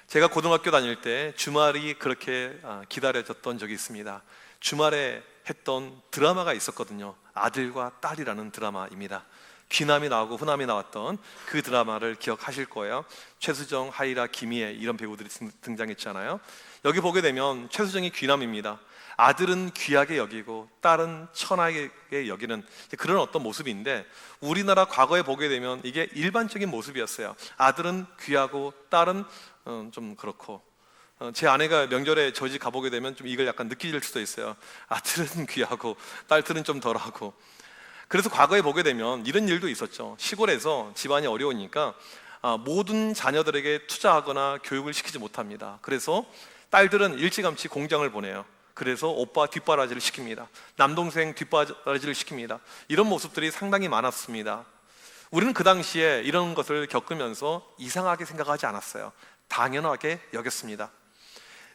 제가 고등학교 다닐 때 주말이 그렇게 기다려졌던 적이 있습니다. 주말에 했던 드라마가 있었거든요. 아들과 딸이라는 드라마입니다. 귀남이 나오고 후남이 나왔던 그 드라마를 기억하실 거예요. 최수정, 하이라, 김희애 이런 배우들이 등장했잖아요. 여기 보게 되면 최수정이 귀남입니다. 아들은 귀하게 여기고 딸은 천하게 여기는 그런 어떤 모습인데, 우리나라 과거에 보게 되면 이게 일반적인 모습이었어요. 아들은 귀하고 딸은 좀 그렇고, 제 아내가 명절에 저희 집 가보게 되면 좀 이걸 약간 느낄 수도 있어요. 아들은 귀하고 딸들은 좀 덜하고. 그래서 과거에 보게 되면 이런 일도 있었죠. 시골에서 집안이 어려우니까 모든 자녀들에게 투자하거나 교육을 시키지 못합니다. 그래서 딸들은 일찌감치 공장을 보내요. 그래서 오빠 뒷바라지를 시킵니다. 남동생 뒷바라지를 시킵니다. 이런 모습들이 상당히 많았습니다. 우리는 그 당시에 이런 것을 겪으면서 이상하게 생각하지 않았어요. 당연하게 여겼습니다.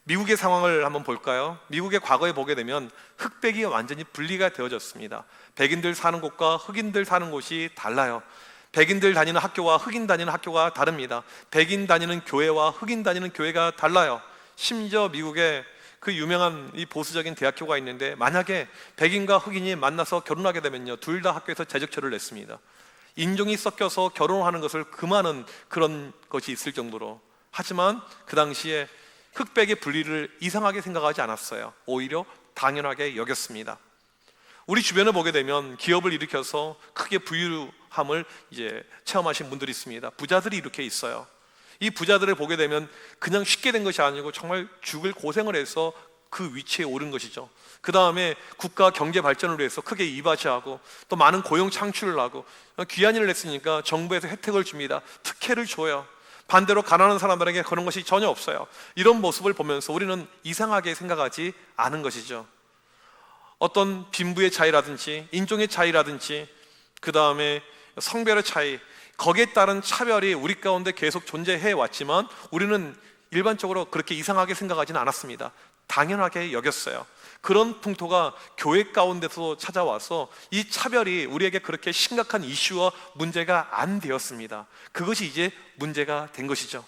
미국의 상황을 한번 볼까요? 미국의 과거에 보게 되면 흑백이 완전히 분리가 되어졌습니다. 백인들 사는 곳과 흑인들 사는 곳이 달라요. 백인들 다니는 학교와 흑인 다니는 학교가 다릅니다. 백인 다니는 교회와 흑인 다니는 교회가 달라요. 심지어 미국에 그 유명한 이 보수적인 대학교가 있는데, 만약에 백인과 흑인이 만나서 결혼하게 되면요, 둘 다 학교에서 재적처를 냈습니다. 인종이 섞여서 결혼하는 것을 금하는 그런 것이 있을 정도로. 하지만 그 당시에 흑백의 분리를 이상하게 생각하지 않았어요. 오히려 당연하게 여겼습니다. 우리 주변을 보게 되면 기업을 일으켜서 크게 부유함을 체험하신 분들이 있습니다. 부자들이 이렇게 있어요. 이 부자들을 보게 되면 그냥 쉽게 된 것이 아니고 정말 죽을 고생을 해서 그 위치에 오른 것이죠. 그 다음에 국가 경제 발전을 위해서 크게 이바지하고 또 많은 고용 창출을 하고 귀한 일을 했으니까 정부에서 혜택을 줍니다. 특혜를 줘요. 반대로 가난한 사람들에게 그런 것이 전혀 없어요. 이런 모습을 보면서 우리는 이상하게 생각하지 않은 것이죠. 어떤 빈부의 차이라든지 인종의 차이라든지 그 다음에 성별의 차이, 거기에 따른 차별이 우리 가운데 계속 존재해 왔지만 우리는 일반적으로 그렇게 이상하게 생각하지는 않았습니다. 당연하게 여겼어요. 그런 풍토가 교회 가운데서 찾아와서 이 차별이 우리에게 그렇게 심각한 이슈와 문제가 안 되었습니다. 그것이 이제 문제가 된 것이죠.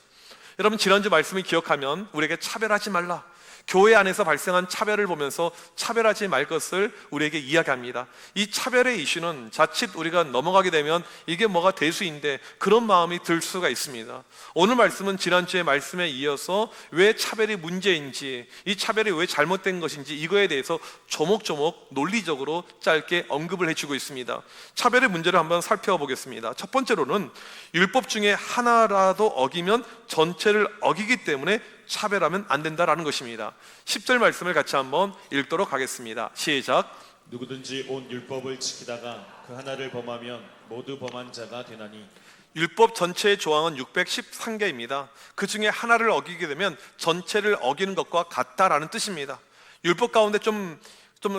여러분, 지난주 말씀을 기억하면 우리에게 차별하지 말라, 교회 안에서 발생한 차별을 보면서 차별하지 말 것을 우리에게 이야기합니다. 이 차별의 이슈는 자칫 우리가 넘어가게 되면 이게 뭐가 대수인데 그런 마음이 들 수가 있습니다. 오늘 말씀은 지난주의 말씀에 이어서 왜 차별이 문제인지, 이 차별이 왜 잘못된 것인지 이거에 대해서 조목조목 논리적으로 짧게 언급을 해주고 있습니다. 차별의 문제를 한번 살펴보겠습니다. 첫 번째로는 율법 중에 하나라도 어기면 전체를 어기기 때문에 차별하면 안 된다라는 것입니다. 10절 말씀을 같이 한번 읽도록 하겠습니다. 시작. 누구든지 온 율법을 지키다가 그 하나를 범하면 모두 범한 자가 되나니. 율법 전체의 조항은 613개입니다. 그 중에 하나를 어기게 되면 전체를 어기는 것과 같다라는 뜻입니다. 율법 가운데 좀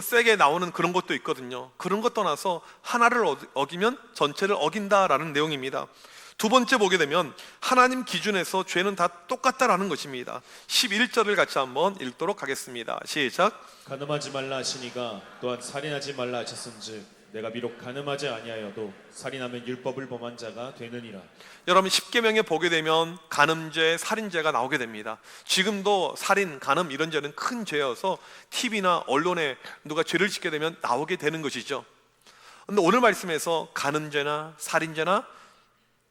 세게 나오는 그런 것도 있거든요. 그런 것 떠나서 하나를 어기면 전체를 어긴다라는 내용입니다. 두 번째 보게 되면 하나님 기준에서 죄는 다 똑같다라는 것입니다. 11절을 같이 한번 읽도록 하겠습니다. 시작. 간음하지 말라 하시니가 또한 살인하지 말라 하셨은즉 내가 비록 간음하지 아니하여도 살인하면 율법을 범한 자가 되느니라. 여러분, 10계명에 보게 되면 간음죄, 살인죄가 나오게 됩니다. 지금도 살인, 간음 이런 죄는 큰 죄여서 TV나 언론에 누가 죄를 짓게 되면 나오게 되는 것이죠. 그런데 오늘 말씀에서 간음죄나 살인죄나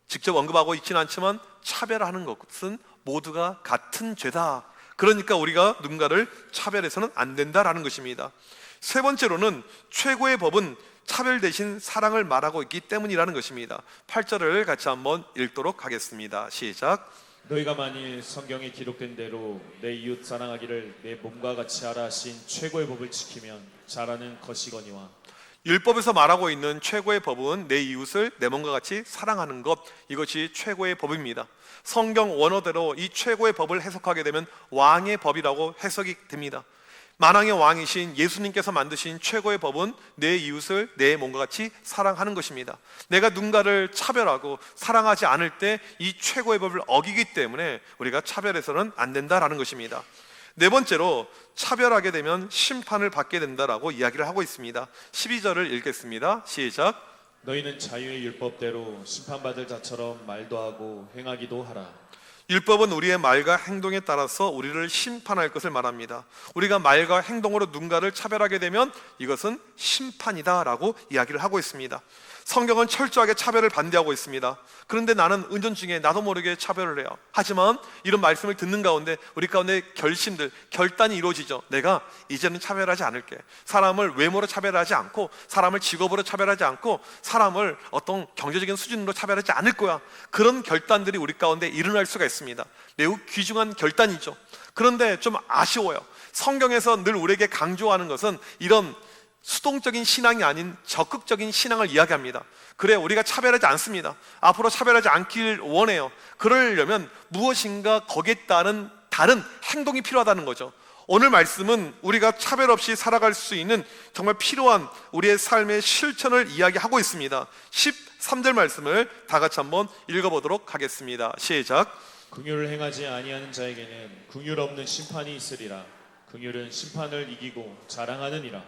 직접 언급하고 있지는 않지만 차별하는 것은 모두가 같은 죄다. 그러니까 우리가 누군가를 차별해서는 안 된다라는 것입니다. 세 번째로는 최고의 법은 차별 대신 사랑을 말하고 있기 때문이라는 것입니다. 8절을 같이 한번 읽도록 하겠습니다. 시작. 너희가 만일 성경에 기록된 대로 내 이웃 사랑하기를 내 몸과 같이 하라 하신 최고의 법을 지키면 잘하는 것이거니와. 율법에서 말하고 있는 최고의 법은 내 이웃을 내 몸과 같이 사랑하는 것, 이것이 최고의 법입니다. 성경 원어대로 이 최고의 법을 해석하게 되면 왕의 법이라고 해석이 됩니다. 만왕의 왕이신 예수님께서 만드신 최고의 법은 내 이웃을 내 몸과 같이 사랑하는 것입니다. 내가 누군가를 차별하고 사랑하지 않을 때 이 최고의 법을 어기기 때문에 우리가 차별해서는 안 된다라는 것입니다. 네 번째로 차별하게 되면 심판을 받게 된다라고 이야기를 하고 있습니다. 12절을 읽겠습니다. 시작. 너희는 자유의 율법대로 심판받을 자처럼 말도 하고 행하기도 하라. 율법은 우리의 말과 행동에 따라서 우리를 심판할 것을 말합니다. 우리가 말과 행동으로 누군가를 차별하게 되면 이것은 심판이다라고 이야기를 하고 있습니다. 성경은 철저하게 차별을 반대하고 있습니다. 그런데 나는 은연중에 나도 모르게 차별을 해요. 하지만 이런 말씀을 듣는 가운데 우리 가운데 결단이 이루어지죠. 내가 이제는 차별하지 않을게. 사람을 외모로 차별하지 않고, 사람을 직업으로 차별하지 않고, 사람을 어떤 경제적인 수준으로 차별하지 않을 거야. 그런 결단들이 우리 가운데 일어날 수가 있습니다. 매우 귀중한 결단이죠. 그런데 좀 아쉬워요. 성경에서 늘 우리에게 강조하는 것은 이런 수동적인 신앙이 아닌 적극적인 신앙을 이야기합니다. 그래, 우리가 차별하지 않습니다. 앞으로 차별하지 않길 원해요. 그러려면 무엇인가 거기에 따른 다른 행동이 필요하다는 거죠. 오늘 말씀은 우리가 차별 없이 살아갈 수 있는 정말 필요한 우리의 삶의 실천을 이야기하고 있습니다. 13절 말씀을 다 같이 한번 읽어보도록 하겠습니다. 시작. 긍휼을 행하지 아니하는 자에게는 긍휼 없는 심판이 있으리라. 긍휼은 심판을 이기고 자랑하느니라.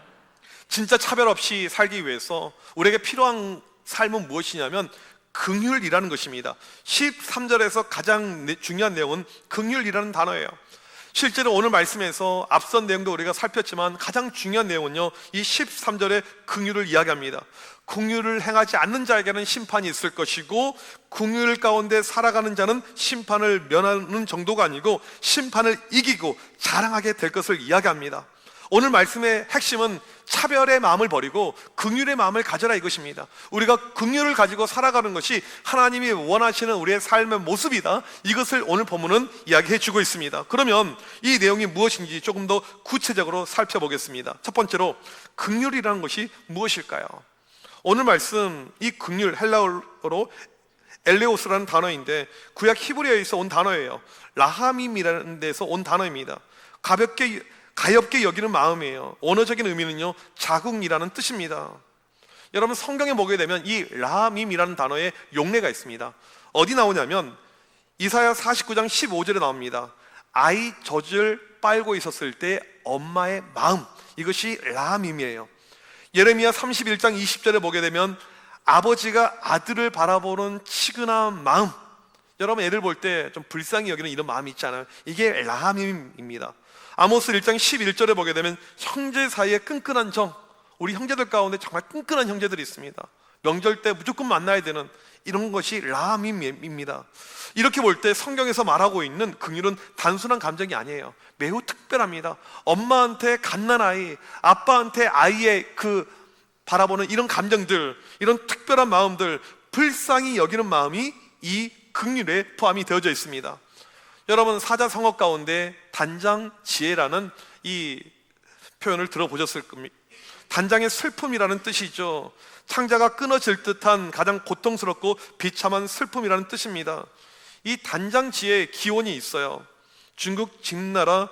진짜 차별 없이 살기 위해서 우리에게 필요한 삶은 무엇이냐면 긍휼이라는 것입니다. 13절에서 가장 중요한 내용은 긍휼이라는 단어예요. 실제로 오늘 말씀에서 앞선 내용도 우리가 살폈지만 가장 중요한 내용은요, 이 13절의 긍휼을 이야기합니다. 긍휼을 행하지 않는 자에게는 심판이 있을 것이고, 긍휼 가운데 살아가는 자는 심판을 면하는 정도가 아니고 심판을 이기고 자랑하게 될 것을 이야기합니다. 오늘 말씀의 핵심은 차별의 마음을 버리고 긍휼의 마음을 가져라 이것입니다. 우리가 긍휼을 가지고 살아가는 것이 하나님이 원하시는 우리의 삶의 모습이다. 이것을 오늘 본문은 이야기해 주고 있습니다. 그러면 이 내용이 무엇인지 조금 더 구체적으로 살펴보겠습니다. 첫 번째로, 긍휼이라는 것이 무엇일까요? 오늘 말씀, 이 긍휼, 헬라어로 엘레오스라는 단어인데 구약 히브리어에서 온 단어예요. 라하밈이라는 데서 온 단어입니다. 가엽게 여기는 마음이에요. 언어적인 의미는요, 자궁이라는 뜻입니다. 여러분, 성경에 보게 되면 이 라함임이라는 단어에 용례가 있습니다. 어디 나오냐면 이사야 49장 15절에 나옵니다. 아이 젖을 빨고 있었을 때 엄마의 마음, 이것이 라함임이에요. 예레미야 31장 20절에 보게 되면 아버지가 아들을 바라보는 치근한 마음, 여러분 애들 볼 때 좀 불쌍히 여기는 이런 마음이 있잖아요. 이게 라함임입니다. 아모스 1장 11절에 보게 되면 형제 사이에 끈끈한 정, 우리 형제들 가운데 정말 끈끈한 형제들이 있습니다. 명절 때 무조건 만나야 되는 이런 것이 라함임입니다. 이렇게 볼 때 성경에서 말하고 있는 긍휼은 단순한 감정이 아니에요. 매우 특별합니다. 엄마한테 갓난아이, 아빠한테 아이의 그 바라보는 이런 감정들, 이런 특별한 마음들, 불쌍히 여기는 마음이 이 긍휼에 포함이 되어져 있습니다. 여러분, 사자성어 가운데 단장지혜라는 이 표현을 들어보셨을 겁니다. 단장의 슬픔이라는 뜻이죠. 창자가 끊어질 듯한 가장 고통스럽고 비참한 슬픔이라는 뜻입니다. 이 단장지혜의 기원이 있어요. 중국 진나라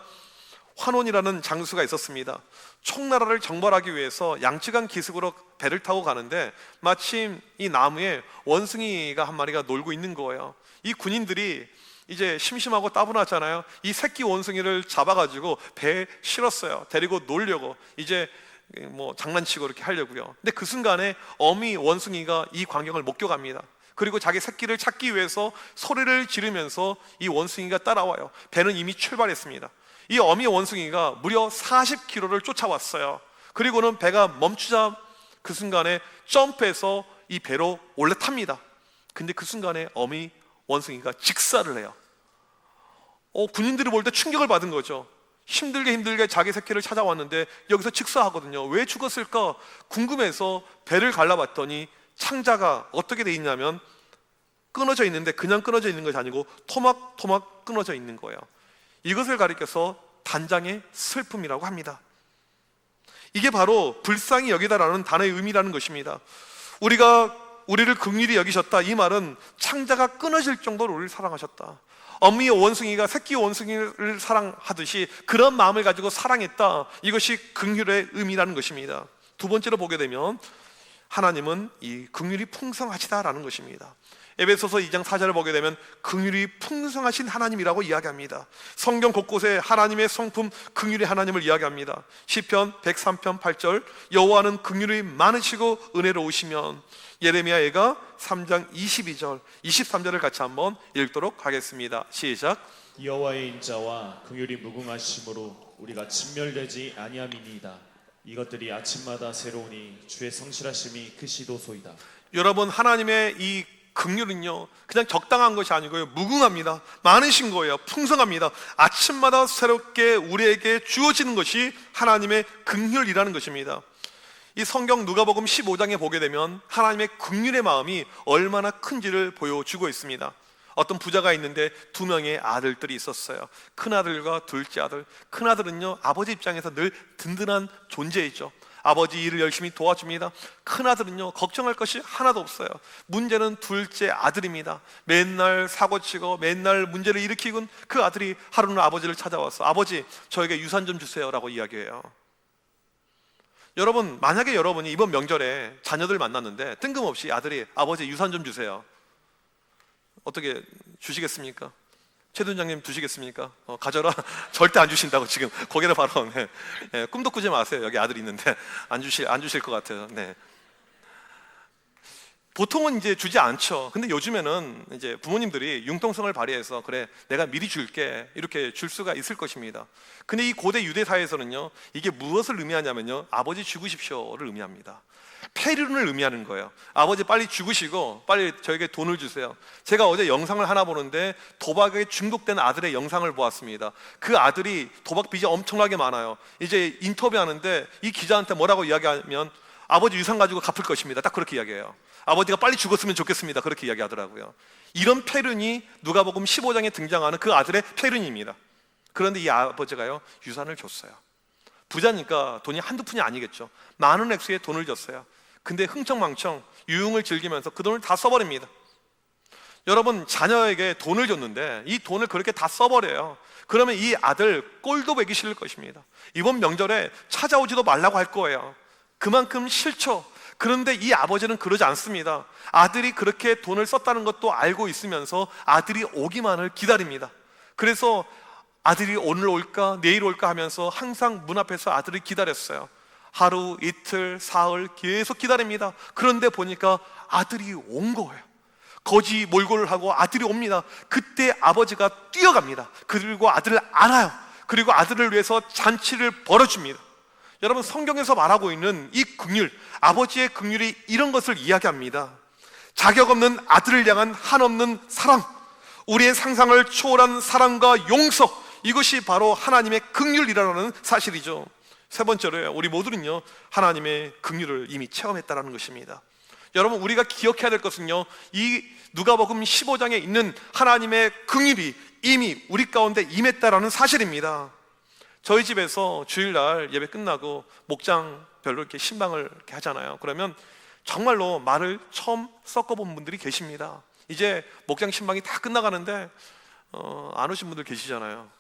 환원이라는 장수가 있었습니다. 총나라를 정벌하기 위해서 양쯔강 기슭으로 배를 타고 가는데 마침 이 나무에 원숭이가 한 마리가 놀고 있는 거예요. 이 군인들이 이제 심심하고 따분하잖아요. 이 새끼 원숭이를 잡아가지고 배에 실었어요. 데리고 놀려고, 이제 뭐 장난치고 이렇게 하려고요. 근데 그 순간에 어미 원숭이가 이 광경을 목격합니다. 그리고 자기 새끼를 찾기 위해서 소리를 지르면서 이 원숭이가 따라와요. 배는 이미 출발했습니다. 이 어미 원숭이가 무려 40km를 쫓아왔어요. 그리고는 배가 멈추자 그 순간에 점프해서 이 배로 올라탑니다. 근데 그 순간에 어미 원숭이가 직사를 해요. 군인들이 볼 때 충격을 받은 거죠. 힘들게 자기 새끼를 찾아왔는데 여기서 직사하거든요. 왜 죽었을까 궁금해서 배를 갈라봤더니 창자가 어떻게 돼 있냐면 끊어져 있는데 그냥 끊어져 있는 것이 아니고 토막토막 끊어져 있는 거예요. 이것을 가리켜서 단장의 슬픔이라고 합니다. 이게 바로 불쌍히 여기다라는 단어의 의미라는 것입니다. 우리를 긍휼히 여기셨다, 이 말은 창자가 끊어질 정도로 우리를 사랑하셨다. 어미 원숭이가 새끼 원숭이를 사랑하듯이 그런 마음을 가지고 사랑했다. 이것이 긍휼의 의미라는 것입니다. 두 번째로 보게 되면 하나님은 이 긍휼이 풍성하시다라는 것입니다. 에베소서 2장 4절을 보게 되면 긍휼이 풍성하신 하나님이라고 이야기합니다. 성경 곳곳에 하나님의 성품 긍휼의 하나님을 이야기합니다. 시편 103편 8절, 여호와는 긍휼이 많으시고 은혜로우시면, 예레미야가 3장 22절, 23절을 같이 한번 읽도록 하겠습니다. 시작. 여호와의 인자와 긍휼이 무궁하심으로 우리가 진멸되지 아니함이니이다. 이것들이 아침마다 새로우니 주의 성실하심이 크시도소이다. 여러분, 하나님의 이 긍휼은요 그냥 적당한 것이 아니고요 무궁합니다. 많으신 거예요. 풍성합니다. 아침마다 새롭게 우리에게 주어지는 것이 하나님의 긍휼이라는 것입니다. 이 성경 누가복음 15장에 보게 되면 하나님의 긍휼의 마음이 얼마나 큰지를 보여주고 있습니다. 어떤 부자가 있는데 2명의 아들들이 있었어요. 큰아들과 둘째 아들. 큰아들은요 아버지 입장에서 늘 든든한 존재이죠. 아버지 일을 열심히 도와줍니다. 큰아들은요 걱정할 것이 하나도 없어요. 문제는 둘째 아들입니다. 맨날 사고치고 맨날 문제를 일으키곤 그 아들이 하루는 아버지를 찾아와서 아버지 저에게 유산 좀 주세요 라고 이야기해요. 여러분, 만약에 여러분이 이번 명절에 자녀들 만났는데 뜬금없이 아들이 아버지 유산 좀 주세요, 어떻게 주시겠습니까? 최 원장님 주시겠습니까? 가져라. 절대 안 주신다고 지금 거기다 바로 꿈도 꾸지 마세요. 여기 아들이 있는데 안 주실 것 같아요. 네. 보통은 이제 주지 않죠. 근데 요즘에는 이제 부모님들이 융통성을 발휘해서 그래 내가 미리 줄게 이렇게 줄 수가 있을 것입니다. 근데 이 고대 유대 사회에서는요 이게 무엇을 의미하냐면요 아버지 죽으십시오를 의미합니다. 폐륜을 의미하는 거예요. 아버지 빨리 죽으시고 빨리 저에게 돈을 주세요. 제가 어제 영상을 하나 보는데 도박에 중독된 아들의 영상을 보았습니다. 그 아들이 도박 빚이 엄청나게 많아요. 이제 인터뷰하는데 이 기자한테 뭐라고 이야기하면 아버지 유산 가지고 갚을 것입니다. 딱 그렇게 이야기해요. 아버지가 빨리 죽었으면 좋겠습니다. 그렇게 이야기하더라고요. 이런 폐륜이 누가복음 15장에 등장하는 그 아들의 폐륜입니다. 그런데 이 아버지가요 유산을 줬어요. 부자니까 돈이 한두 푼이 아니겠죠. 많은 액수의 돈을 줬어요. 근데 흥청망청 유흥을 즐기면서 그 돈을 다 써버립니다. 여러분, 자녀에게 돈을 줬는데 이 돈을 그렇게 다 써버려요. 그러면 이 아들 꼴도 보기 싫을 것입니다. 이번 명절에 찾아오지도 말라고 할 거예요. 그만큼 싫죠. 그런데 이 아버지는 그러지 않습니다. 아들이 그렇게 돈을 썼다는 것도 알고 있으면서 아들이 오기만을 기다립니다. 그래서 아들이 오늘 올까 내일 올까 하면서 항상 문 앞에서 아들을 기다렸어요. 하루, 이틀, 사흘 계속 기다립니다. 그런데 보니까 아들이 온 거예요. 거지 몰골을 하고 아들이 옵니다. 그때 아버지가 뛰어갑니다. 그리고 아들을 안아요. 그리고 아들을 위해서 잔치를 벌어줍니다. 여러분, 성경에서 말하고 있는 이 긍휼, 아버지의 긍휼이 이런 것을 이야기합니다. 자격 없는 아들을 향한 한없는 사랑, 우리의 상상을 초월한 사랑과 용서, 이것이 바로 하나님의 긍휼이라는 사실이죠. 세 번째로 우리 모두는요 하나님의 긍휼을 이미 체험했다는 것입니다. 여러분, 우리가 기억해야 될 것은요 이 누가복음 15장에 있는 하나님의 긍휼이 이미 우리 가운데 임했다라는 사실입니다. 저희 집에서 주일날 예배 끝나고 목장별로 이렇게 신방을 이렇게 하잖아요. 그러면 정말로 말을 처음 섞어본 분들이 계십니다. 이제 목장 신방이 다 끝나가는데 안 오신 분들 계시잖아요.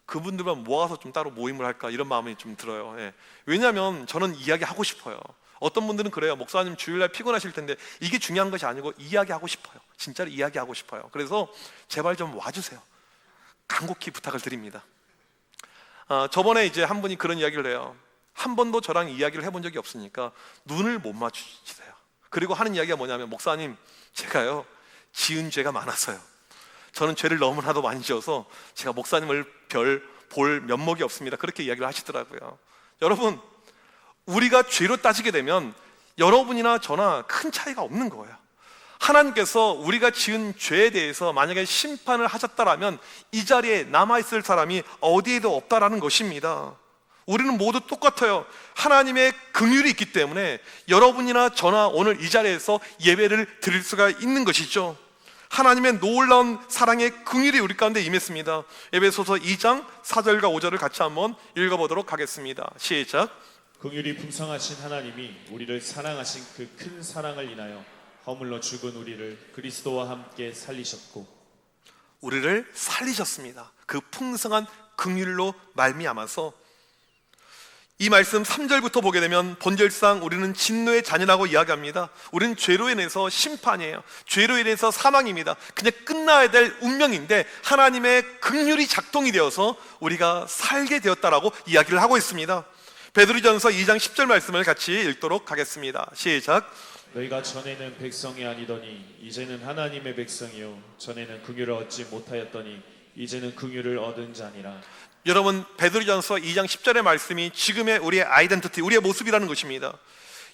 그분들만 모아서 좀 따로 모임을 할까 이런 마음이 좀 들어요. 예. 왜냐하면 저는 이야기하고 싶어요. 어떤 분들은 그래요. 목사님 주일날 피곤하실 텐데 이게 중요한 것이 아니고 이야기하고 싶어요. 진짜로 이야기하고 싶어요. 그래서 제발 좀 와주세요. 간곡히 부탁을 드립니다. 저번에 이제 한 분이 그런 이야기를 해요. 한 번도 저랑 이야기를 해본 적이 없으니까 눈을 못 맞추세요. 그리고 하는 이야기가 뭐냐면, 목사님 제가요 지은 죄가 많아서요, 저는 죄를 너무나도 많이 지어서 제가 목사님을 볼 면목이 없습니다. 그렇게 이야기를 하시더라고요. 여러분, 우리가 죄로 따지게 되면 여러분이나 저나 큰 차이가 없는 거예요. 하나님께서 우리가 지은 죄에 대해서 만약에 심판을 하셨다라면 이 자리에 남아있을 사람이 어디에도 없다라는 것입니다. 우리는 모두 똑같아요. 하나님의 긍휼이 있기 때문에 여러분이나 저나 오늘 이 자리에서 예배를 드릴 수가 있는 것이죠. 하나님의 놀라운 사랑의 긍휼이 우리 가운데 임했습니다. 에베소서 2장 4절과 5절을 같이 한번 읽어보도록 하겠습니다. 시작. 긍휼이 풍성하신 하나님이 우리를 사랑하신 그 큰 사랑을 인하여 허물러 죽은 우리를 그리스도와 함께 살리셨고, 우리를 살리셨습니다. 그 풍성한 긍휼로 말미암아서. 이 말씀 3절부터 보게 되면 본질상 우리는 진노의 자녀라고 이야기합니다. 우리는 죄로 인해서 심판이에요. 죄로 인해서 사망입니다. 그냥 끝나야 될 운명인데 하나님의 긍휼이 작동이 되어서 우리가 살게 되었다라고 이야기를 하고 있습니다. 베드로전서 2장 10절 말씀을 같이 읽도록 하겠습니다. 시작. 너희가 전에는 백성이 아니더니 이제는 하나님의 백성이요 전에는 긍휼을 얻지 못하였더니 이제는 긍휼을 얻은 자니라. 여러분, 베드로전서 2장 10절의 말씀이 지금의 우리의 아이덴티티, 우리의 모습이라는 것입니다.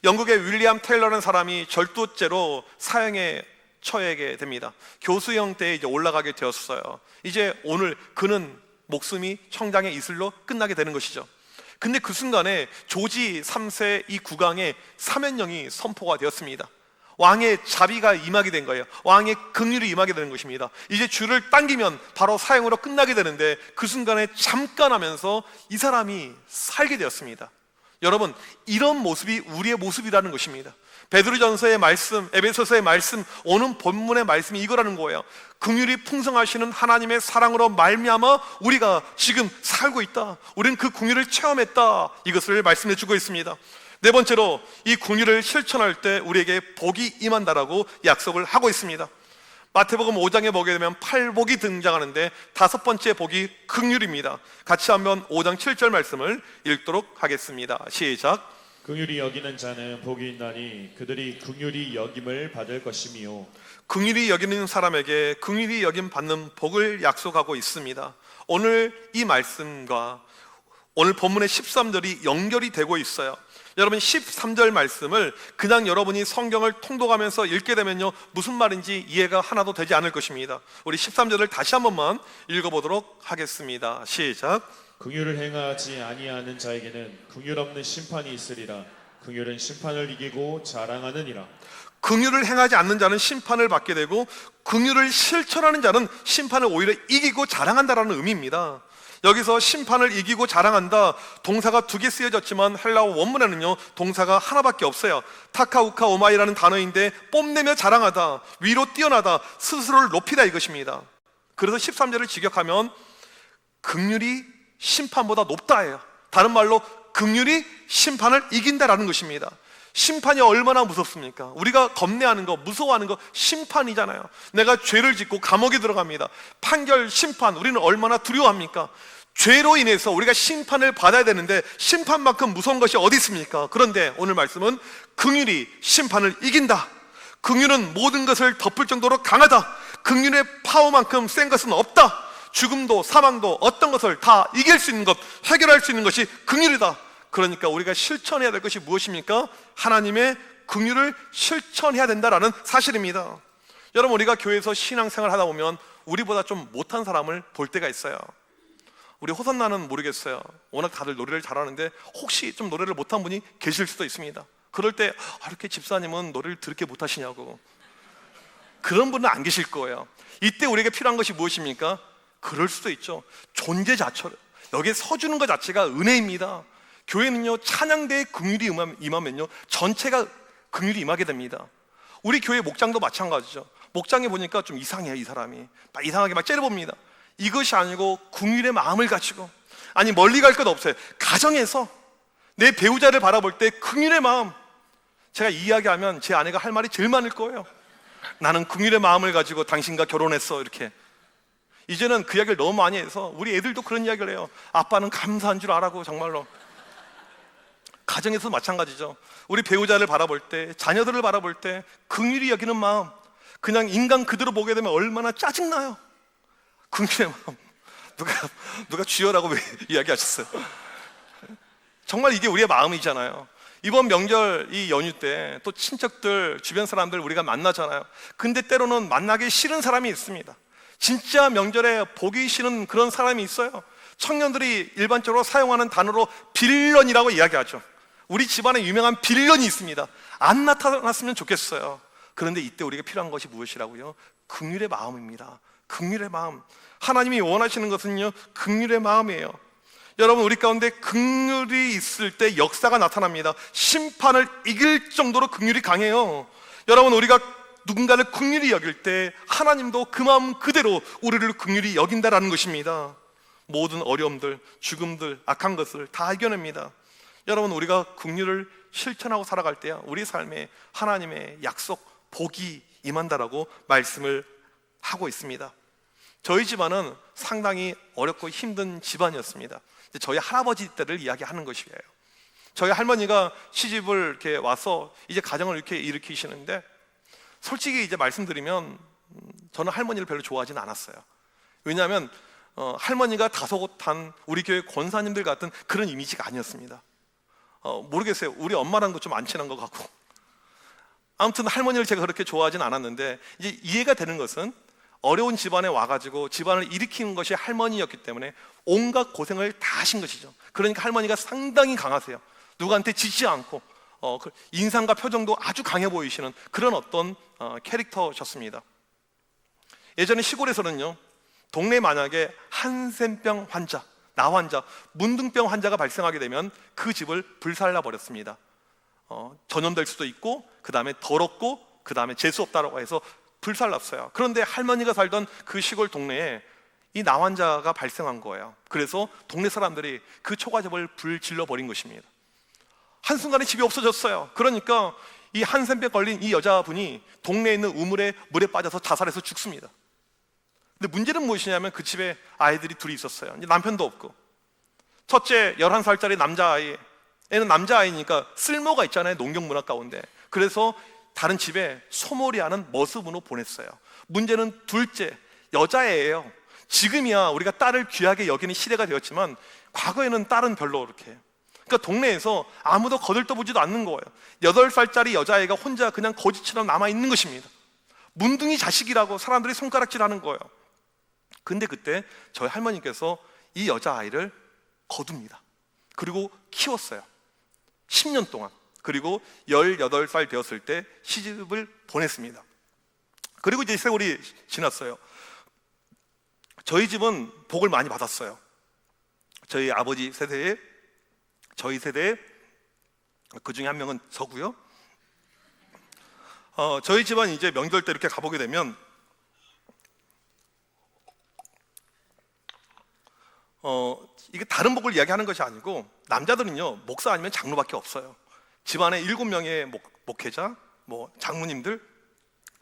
영국의 윌리엄 테일러라는 사람이 절도죄로 사형에 처하게 됩니다. 교수형 때에 이제 올라가게 되었어요. 이제 오늘 그는 목숨이 청장의 이슬로 끝나게 되는 것이죠. 근데 그 순간에 조지 3세 이 국왕의 사면령이 선포가 되었습니다. 왕의 자비가 임하게 된 거예요. 왕의 긍휼이 임하게 되는 것입니다. 이제 줄을 당기면 바로 사형으로 끝나게 되는데 그 순간에 잠깐 하면서 이 사람이 살게 되었습니다. 여러분, 이런 모습이 우리의 모습이라는 것입니다. 베드로전서의 말씀, 에베소서의 말씀, 오는 본문의 말씀이 이거라는 거예요. 긍휼이 풍성하시는 하나님의 사랑으로 말미암아 우리가 지금 살고 있다. 우리는 그 긍휼을 체험했다. 이것을 말씀해 주고 있습니다. 네 번째로 이 긍휼을 실천할 때 우리에게 복이 임한다라고 약속을 하고 있습니다. 마태복음 5장에 보게 되면 팔복이 등장하는데 다섯 번째 복이 긍휼입니다. 같이 한번 5장 7절 말씀을 읽도록 하겠습니다. 시작. 긍휼히 여기는 자는 복이 있나니 그들이 긍휼히 여김을 받을 것이미요. 긍휼히 여기는 사람에게 긍휼히 여김 받는 복을 약속하고 있습니다. 오늘 이 말씀과 오늘 본문의 13절이 연결이 되고 있어요. 여러분, 13절 말씀을 그냥 여러분이 성경을 통독하면서 읽게 되면요, 무슨 말인지 이해가 하나도 되지 않을 것입니다. 우리 13절을 다시 한 번만 읽어보도록 하겠습니다. 시작. 긍휼을 행하지 아니하는 자에게는 긍휼 없는 심판이 있으리라. 긍휼은 심판을 이기고 자랑하느니라. 긍휼을 행하지 않는 자는 심판을 받게 되고 긍휼을 실천하는 자는 심판을 오히려 이기고 자랑한다라는 의미입니다. 여기서 심판을 이기고 자랑한다, 동사가 두 개 쓰여졌지만 헬라어 원문에는요 동사가 하나밖에 없어요. 타카우카 오마이라는 단어인데 뽐내며 자랑하다, 위로 뛰어나다, 스스로를 높이다 이것입니다. 그래서 13절을 직역하면 긍휼이 심판보다 높다예요. 다른 말로 긍휼이 심판을 이긴다라는 것입니다. 심판이 얼마나 무섭습니까? 우리가 겁내하는 거, 무서워하는 거 심판이잖아요. 내가 죄를 짓고 감옥에 들어갑니다. 판결, 심판, 우리는 얼마나 두려워합니까? 죄로 인해서 우리가 심판을 받아야 되는데 심판만큼 무서운 것이 어디 있습니까? 그런데 오늘 말씀은 긍휼이 심판을 이긴다. 긍휼은 모든 것을 덮을 정도로 강하다. 긍휼의 파워만큼 센 것은 없다. 죽음도 사망도 어떤 것을 다 이길 수 있는 것, 해결할 수 있는 것이 긍휼이다. 그러니까 우리가 실천해야 될 것이 무엇입니까? 하나님의 긍휼을 실천해야 된다라는 사실입니다. 여러분, 우리가 교회에서 신앙생활 하다 보면 우리보다 좀 못한 사람을 볼 때가 있어요. 우리 호선나는 모르겠어요. 워낙 다들 노래를 잘하는데 혹시 좀 노래를 못한 분이 계실 수도 있습니다. 그럴 때 이렇게 집사님은 노래를 그렇게 못하시냐고, 그런 분은 안 계실 거예요. 이때 우리에게 필요한 것이 무엇입니까? 그럴 수도 있죠. 존재 자체를 여기에 서주는 것 자체가 은혜입니다. 교회는요, 찬양대에 긍휼이 임하면요 전체가 긍휼이 임하게 됩니다. 우리 교회 목장도 마찬가지죠. 목장에 보니까 좀 이상해요. 이 사람이 막 이상하게 막 째려봅니다. 이것이 아니고 긍휼의 마음을 가지고, 아니 멀리 갈 것 없어요. 가정에서 내 배우자를 바라볼 때 긍휼의 마음, 제가 이 이야기하면 제 아내가 할 말이 제일 많을 거예요. 나는 긍휼의 마음을 가지고 당신과 결혼했어. 이렇게 이제는 그 이야기를 너무 많이 해서 우리 애들도 그런 이야기를 해요. 아빠는 감사한 줄 알아고. 정말로 가정에서도 마찬가지죠. 우리 배우자를 바라볼 때, 자녀들을 바라볼 때 긍휼히 여기는 마음, 그냥 인간 그대로 보게 되면 얼마나 짜증나요. 긍휼의 마음. 누가 주여라고 왜 이야기하셨어요? 정말 이게 우리의 마음이잖아요. 이번 명절 이 연휴 때 또 친척들, 주변 사람들 우리가 만나잖아요. 근데 때로는 만나기 싫은 사람이 있습니다. 진짜 명절에 보기 싫은 그런 사람이 있어요. 청년들이 일반적으로 사용하는 단어로 빌런이라고 이야기하죠. 우리 집안에 유명한 빌런이 있습니다. 안 나타났으면 좋겠어요. 그런데 이때 우리가 필요한 것이 무엇이라고요? 긍휼의 마음입니다. 긍휼의 마음. 하나님이 원하시는 것은요, 긍휼의 마음이에요. 여러분, 우리 가운데 긍휼이 있을 때 역사가 나타납니다. 심판을 이길 정도로 긍휼이 강해요. 여러분, 우리가 누군가를 긍휼히 여길 때 하나님도 그 마음 그대로 우리를 긍휼히 여긴다라는 것입니다. 모든 어려움들, 죽음들, 악한 것을 다 이겨냅니다. 여러분, 우리가 긍휼을 실천하고 살아갈 때야 우리 삶에 하나님의 약속, 복이 임한다라고 말씀을 하고 있습니다. 저희 집안은 상당히 어렵고 힘든 집안이었습니다. 저희 할아버지 때를 이야기하는 것이에요. 저희 할머니가 시집을 이렇게 와서 이제 가정을 이렇게 일으키시는데, 솔직히 이제 말씀드리면 저는 할머니를 별로 좋아하지는 않았어요. 왜냐하면 할머니가 다소곳한 우리 교회 권사님들 같은 그런 이미지가 아니었습니다. 모르겠어요. 우리 엄마랑도 좀 안 친한 것 같고. 아무튼 할머니를 제가 그렇게 좋아하진 않았는데, 이제 이해가 되는 것은 어려운 집안에 와가지고 집안을 일으키는 것이 할머니였기 때문에 온갖 고생을 다 하신 것이죠. 그러니까 할머니가 상당히 강하세요. 누구한테 지지 않고 인상과 표정도 아주 강해 보이시는 그런 어떤 캐릭터셨습니다. 예전에 시골에서는요, 동네 만약에 한센병 환자, 나환자, 문둥병 환자가 발생하게 되면 그 집을 불살라 버렸습니다. 전염될 수도 있고, 그 다음에 더럽고, 그 다음에 재수 없다라고 해서 불살랐어요. 그런데 할머니가 살던 그 시골 동네에 이 나환자가 발생한 거예요. 그래서 동네 사람들이 그 초가집을 불질러 버린 것입니다. 한순간에 집이 없어졌어요. 그러니까 이 한센병 걸린 이 여자분이 동네에 있는 우물에 물에 빠져서 자살해서 죽습니다. 근데 문제는 무엇이냐면 그 집에 아이들이 둘이 있었어요. 이제 남편도 없고, 첫째 11살짜리 남자아이, 애는 남자아이니까 쓸모가 있잖아요, 농경문화 가운데. 그래서 다른 집에 소몰이 하는 머슴으로 보냈어요. 문제는 둘째 여자애예요. 지금이야 우리가 딸을 귀하게 여기는 시대가 되었지만 과거에는 딸은 별로 이렇게, 그러니까 동네에서 아무도 거들떠보지도 않는 거예요. 8살짜리 여자애가 혼자 그냥 거지처럼 남아있는 것입니다. 문둥이 자식이라고 사람들이 손가락질하는 거예요. 근데 그때 저희 할머니께서 이 여자아이를 거둡니다. 그리고 키웠어요. 10년 동안. 그리고 18살 되었을 때 시집을 보냈습니다. 그리고 이제 세월이 지났어요. 저희 집은 복을 많이 받았어요. 저희 아버지 세대에, 저희 세대에 그 중에 한 명은 저고요. 저희 집안 이제 명절 때 이렇게 가보게 되면 이게 다른 복을 이야기하는 것이 아니고, 남자들은요 목사 아니면 장로밖에 없어요. 집안에 7명의 목회자, 장로님들.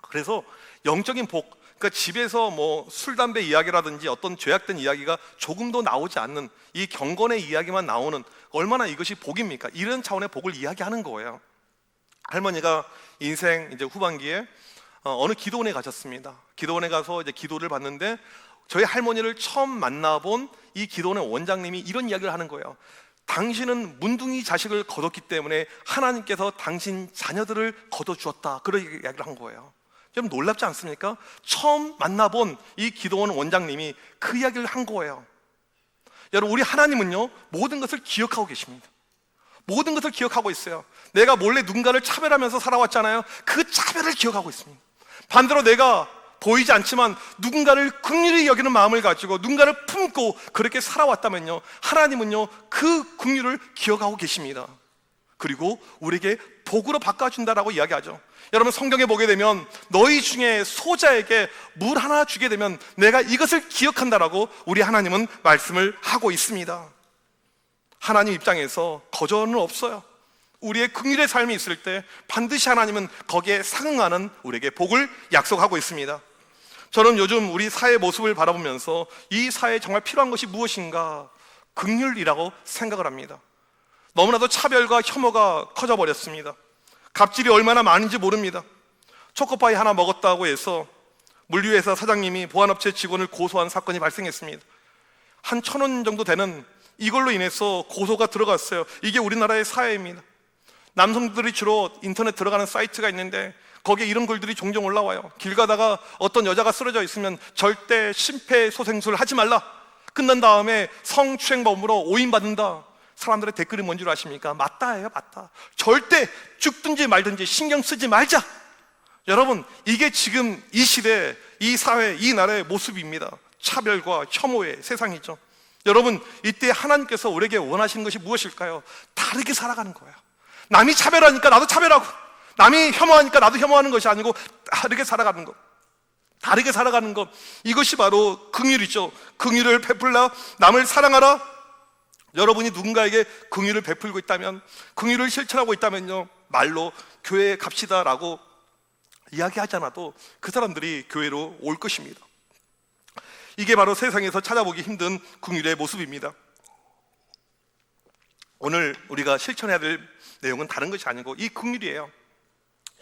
그래서 영적인 복, 그러니까 집에서 술, 담배 이야기라든지 어떤 죄악된 이야기가 조금도 나오지 않는 이 경건의 이야기만 나오는, 얼마나 이것이 복입니까? 이런 차원의 복을 이야기하는 거예요. 할머니가 인생 이제 후반기에 어느 기도원에 가셨습니다. 기도원에 가서 이제 기도를 받는데, 저희 할머니를 처음 만나본 이 기도원의 원장님이 이런 이야기를 하는 거예요. 당신은 문둥이 자식을 거뒀기 때문에 하나님께서 당신 자녀들을 거둬주었다, 그런 이야기를 한 거예요. 좀 놀랍지 않습니까? 처음 만나본 이 기도원 원장님이 그 이야기를 한 거예요. 여러분, 우리 하나님은요 모든 것을 기억하고 계십니다. 모든 것을 기억하고 있어요. 내가 몰래 누군가를 차별하면서 살아왔잖아요. 그 차별을 기억하고 있습니다. 반대로 내가 보이지 않지만 누군가를 긍휼히 여기는 마음을 가지고 누군가를 품고 그렇게 살아왔다면요, 하나님은요 그 긍휼을 기억하고 계십니다. 그리고 우리에게 복으로 바꿔준다라고 이야기하죠. 여러분, 성경에 보게 되면 너희 중에 소자에게 물 하나 주게 되면 내가 이것을 기억한다라고 우리 하나님은 말씀을 하고 있습니다. 하나님 입장에서 거절은 없어요. 우리의 긍휼의 삶이 있을 때 반드시 하나님은 거기에 상응하는 우리에게 복을 약속하고 있습니다. 저는 요즘 우리 사회 모습을 바라보면서 이 사회에 정말 필요한 것이 무엇인가, 긍휼이라고 생각을 합니다. 너무나도 차별과 혐오가 커져버렸습니다. 갑질이 얼마나 많은지 모릅니다. 초코파이 하나 먹었다고 해서 물류회사 사장님이 보안업체 직원을 고소한 사건이 발생했습니다. 한 1,000원 정도 되는 이걸로 인해서 고소가 들어갔어요. 이게 우리나라의 사회입니다. 남성들이 주로 인터넷 들어가는 사이트가 있는데 거기에 이런 글들이 종종 올라와요. 길 가다가 어떤 여자가 쓰러져 있으면 절대 심폐소생술을 하지 말라, 끝난 다음에 성추행범으로 오인받는다. 사람들의 댓글이 뭔 줄 아십니까? 맞다예요, 맞다. 절대 죽든지 말든지 신경 쓰지 말자. 여러분, 이게 지금 이 시대, 이 사회, 이 나라의 모습입니다. 차별과 혐오의 세상이죠. 여러분, 이때 하나님께서 우리에게 원하시는 것이 무엇일까요? 다르게 살아가는 거예요. 남이 차별하니까 나도 차별하고, 남이 혐오하니까 나도 혐오하는 것이 아니고 다르게 살아가는 것, 다르게 살아가는 것, 이것이 바로 긍휼이죠. 긍휼을 베풀라, 남을 사랑하라. 여러분이 누군가에게 긍휼을 베풀고 있다면, 긍휼을 실천하고 있다면요, 말로 교회에 갑시다라고 이야기하지 않아도 그 사람들이 교회로 올 것입니다. 이게 바로 세상에서 찾아보기 힘든 긍휼의 모습입니다. 오늘 우리가 실천해야 될 내용은 다른 것이 아니고 이 긍휼이에요.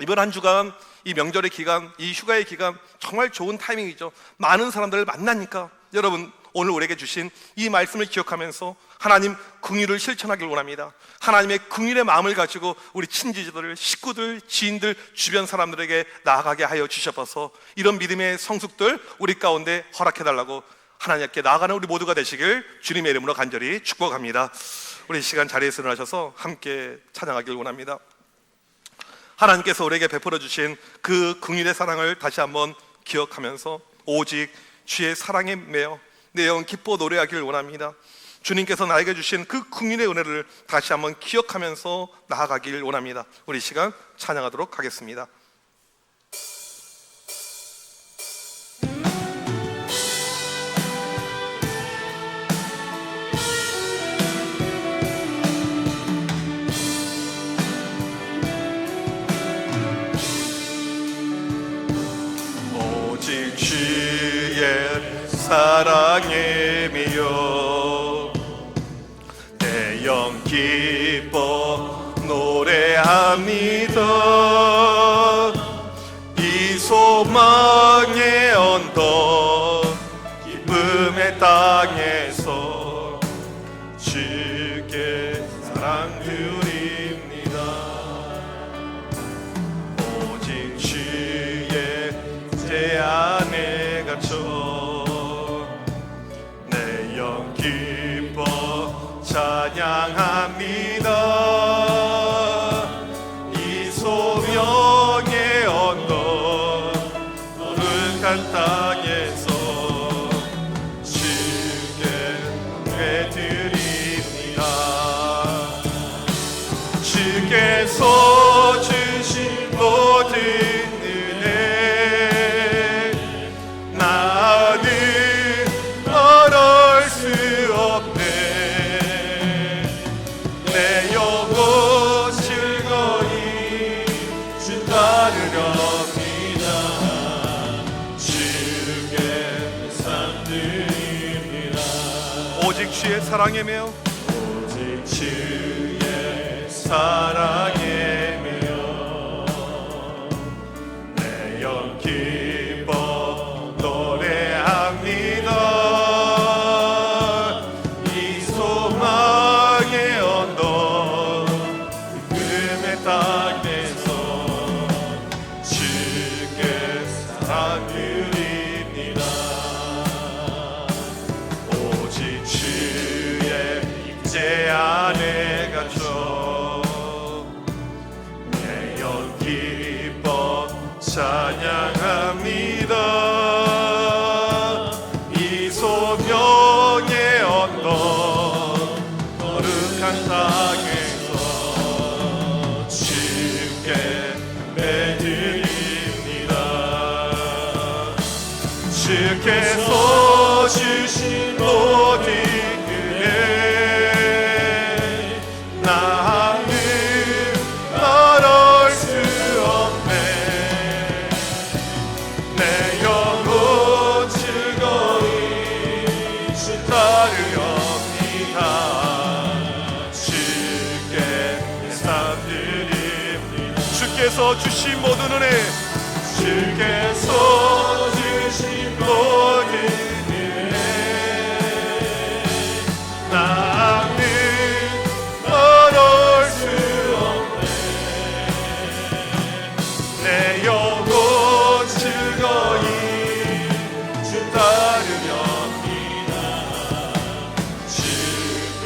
이번 한 주간, 이 명절의 기간, 이 휴가의 기간 정말 좋은 타이밍이죠. 많은 사람들을 만나니까 여러분 오늘 우리에게 주신 이 말씀을 기억하면서 하나님 긍휼을 실천하길 원합니다. 하나님의 긍휼의 마음을 가지고 우리 친지들, 식구들, 지인들, 주변 사람들에게 나아가게 하여 주셔서 이런 믿음의 성숙들 우리 가운데 허락해달라고 하나님께 나아가는 우리 모두가 되시길 주님의 이름으로 간절히 축복합니다. 우리 이 시간 자리에서 일어나셔서 함께 찬양하길 원합니다. 하나님께서 우리에게 베풀어 주신 그 긍휼의 사랑을 다시 한번 기억하면서 오직 주의 사랑에 매여 내 영 기뻐 노래하길 원합니다. 주님께서 나에게 주신 그 긍휼의 은혜를 다시 한번 기억하면서 나아가길 원합니다. 우리 이 시간 찬양하도록 하겠습니다. 오직 주의 사랑에 미여 내 영 기뻐 노래합니다. 이 소망의 언덕 기쁨의 땅에서 주께 사랑 드립니다. 오직 주의 제 안에 갇혀 내 영 기뻐 찬양합니다. 이 소명의 언덕 거룩한 땅에서 주께 예배드립니다. 주께서 주신 모든 은혜 나는 말할 수 없네. 내 영혼 즐거이 주 따르렵니다. 주께 삼드립니다. 오직 주의 사랑에 매여 오직 주의 사랑에 매여 내 영 기뻐 노래합니다. 이 소망의 언덕 기쁨의 땅에서 주께 사랑 드립니다. 오직 주의 제 안에 갇혀 내 영 기뻐 찬양합니다. 이 소명의 언덕 거룩한 땅에서 주께 매드립니다. 주께서 주신 모든 은혜 나는 말할 수 없네. 내 영혼 즐거이 주 따르렵니다. 주께 감사드립니다. 주께서 주신 모든 은혜 주께서 주신 모든 은혜 나는 말할 수 없네. 내 영혼 즐거이 주 따르렵니다. 주께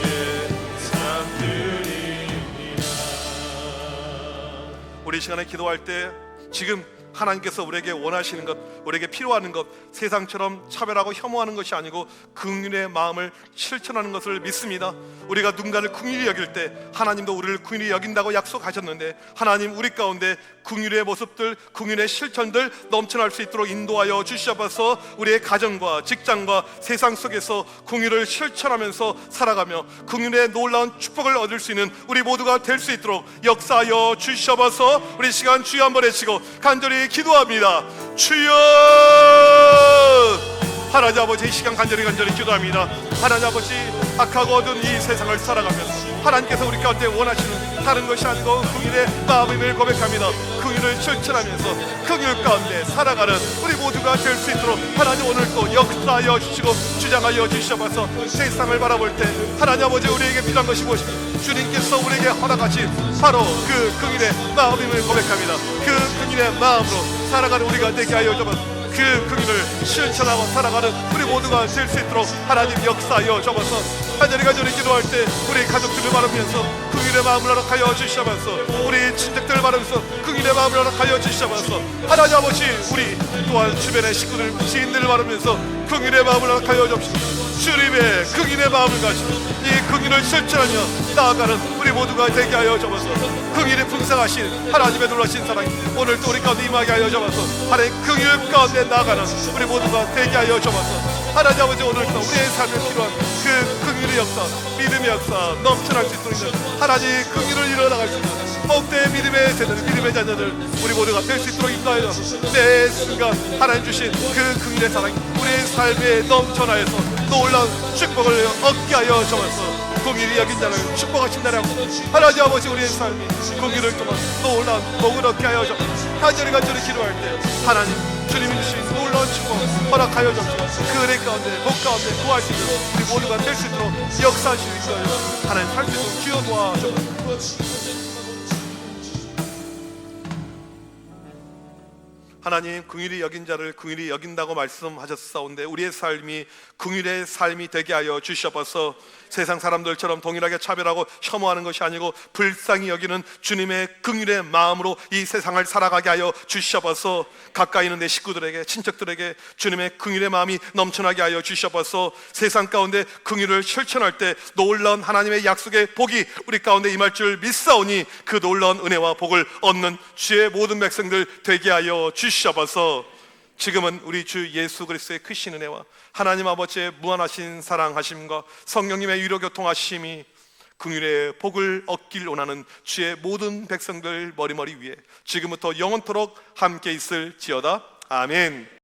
삼드립니다. 우리 시간에 기도할 때 지금 하나님께서 우리에게 원하시는 것, 우리에게 필요한 것, 세상처럼 차별하고 혐오하는 것이 아니고 긍휼의 마음을 실천하는 것을 믿습니다. 우리가 누군가를 긍휼히 여길 때 하나님도 우리를 긍휼히 여긴다고 약속하셨는데 하나님 우리 가운데 긍휼의 모습들, 긍휼의 실천들 넘쳐날 수 있도록 인도하여 주시옵소서. 우리의 가정과 직장과 세상 속에서 긍휼을 실천하면서 살아가며 긍휼의 놀라운 축복을 얻을 수 있는 우리 모두가 될 수 있도록 역사하여 주시옵소서. 우리 시간 주여 한번 외치고 간절히 기도합니다. 주여! 하나님 아버지, 이 시간 간절히 기도합니다. 하나님 아버지, 악하고 어두운 이 세상을 살아가면서 하나님께서 우리 가운데 원하시는 다른 것이 아니고 긍휼의 마음임을 고백합니다. 긍휼을 실천하면서 긍휼 가운데 살아가는 우리 모두가 될 수 있도록 하나님 오늘 또 역사하여 주시고 주장하여 주셔서 세상을 바라볼 때 하나님 아버지 우리에게 필요한 것이 무엇입니까? 주님께서 우리에게 허락하신 바로 그 긍휼의 마음임을 고백합니다. 그 긍휼의 마음으로 살아가는 우리가 되게 하여 주옵소서. 그 긍휼을 실천하고 살아가는 우리 모두가 될 수 있도록 하나님 역사하여 주옵소서. 간절히 기도할 때 우리 가족들을 바라면서 긍휼의 마음을 허락하여 주시면서 우리 친척들을 바라면서 긍휼의 마음을 허락하여 주시면서 하나님 아버지 우리 또한 주변의 식구들 지인들을 바라면서 긍휼의 마음을 허락하여 주옵소서. 주님의 긍휼의 마음을 가지고 이 긍휼을 실천하며 나아가는 우리 모두가 되게 하여 주옵소서. 긍휼이 풍성하신 하나님의 놀라신 사랑이 오늘 또 우리 가운데 임하게 하여 주옵소서. 하나님 긍휼 가운데 나아가는 우리 모두가 되게 하여 주옵소서. 하나님 아버지 오늘도 우리의 삶에 필요한 그 긍휼의 역사, 믿음의 역사 넘쳐날 수 있도록 있는 하나님 긍휼을 이뤄나갈 수 있는 복된 믿음의 세대들, 믿음의 자녀들 우리 모두가 될 수 있도록 인도하여 주옵소서. 매 순간 하나님 주신 그 긍휼의 사랑이 우리의 삶에 넘쳐나여서 놀라운 축복을 얻게 하여 주옵소서. 긍휼히 여긴 자를 축복하신 나라 하나님 아버지 우리의 삶이 긍휼을 통한 놀라운 복을 얻게 하여 주옵소서. 간절히 기도할 때 하나님 주님이 주신 놀라운 축복 허락하여 주옵소서. 그 은혜 가운데 복 가운데 구할 수 있는 우리 모두가 될 수 있도록 역사하시고 있어요. 하나님 살 수 있도록 주여 도와주옵소서. 하나님 긍휼히 여긴 자를 긍휼히 여긴다고 말씀하셨사온데 우리의 삶이 긍휼의 삶이 되게 하여 주시옵소서. 세상 사람들처럼 동일하게 차별하고 혐오하는 것이 아니고 불쌍히 여기는 주님의 긍휼의 마음으로 이 세상을 살아가게 하여 주시옵소서. 가까이 있는 내 식구들에게 친척들에게 주님의 긍휼의 마음이 넘쳐나게 하여 주시옵소서. 세상 가운데 긍휼을 실천할 때 놀라운 하나님의 약속의 복이 우리 가운데 임할 줄 믿사오니 그 놀라운 은혜와 복을 얻는 주의 모든 백성들 되게 하여 주시옵소서. 지금은 우리 주 예수 그리스도의 크신 은혜와 하나님 아버지의 무한하신 사랑하심과 성령님의 위로 교통하심이 긍휼의 복을 얻길 원하는 주의 모든 백성들 머리머리 위에 지금부터 영원토록 함께 있을지어다. 아멘.